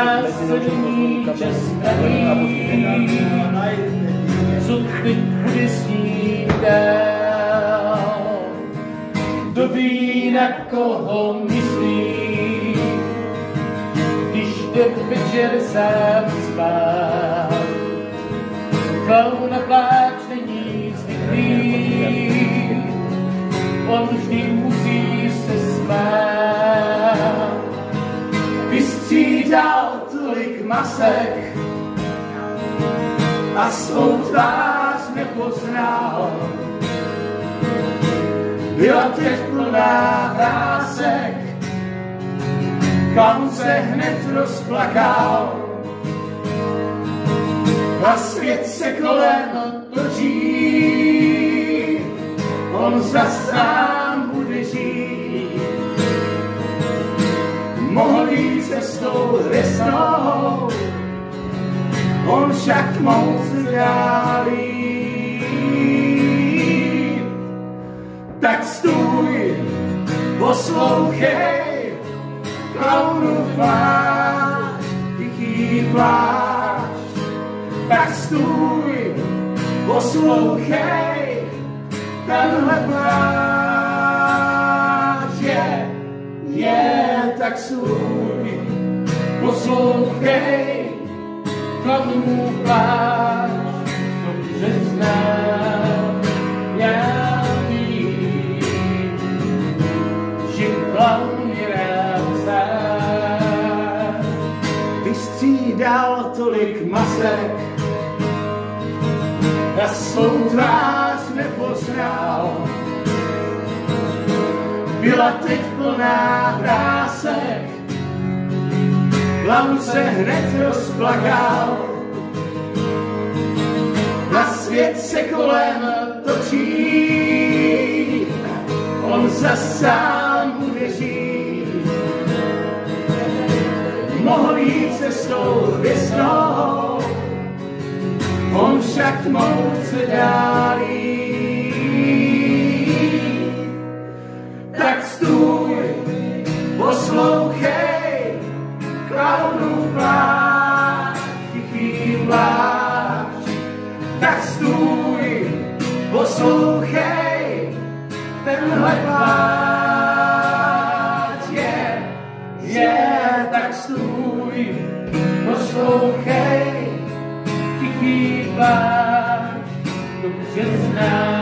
nás se nyní čas praví, co teď bude snít dál. Kdo ví, na koho myslí, když jde večer sám spát. Klaun na pláč není zvyklý, on vždy musí se smát. Vystřídal tolik masek a svou tvář nepoznal. Byla teď plná vrásek, klaun se hned rozplakal. A svět se kolem točí, on zas sám bude žít. Mohl jít cestou hvězdnou, on však moc dálí. Tak stůj, poslouchej, klaunův pláč, tichý pláč. Tak stůj, poslouchej, tenhle pláč je, tak stůj, poslouchej, klaunův pláč, dobře znám, já vím, že klaun je rád sám. Vystřídal tolik masek, a svou tvář nepoznal. Byla teď plná vrásek, klaun se hned rozplakal. A svět se kolem točí, on zas sám bude žít. Mohl jít cestou hvězdnou, on však moc dálí. Tak stůj, poslouchej, klaunův pláč, tichý pláč. Tak stůj, poslouchej, tenhle pláč je, tak stůj, poslouchej, tichý pláč, dobře znám.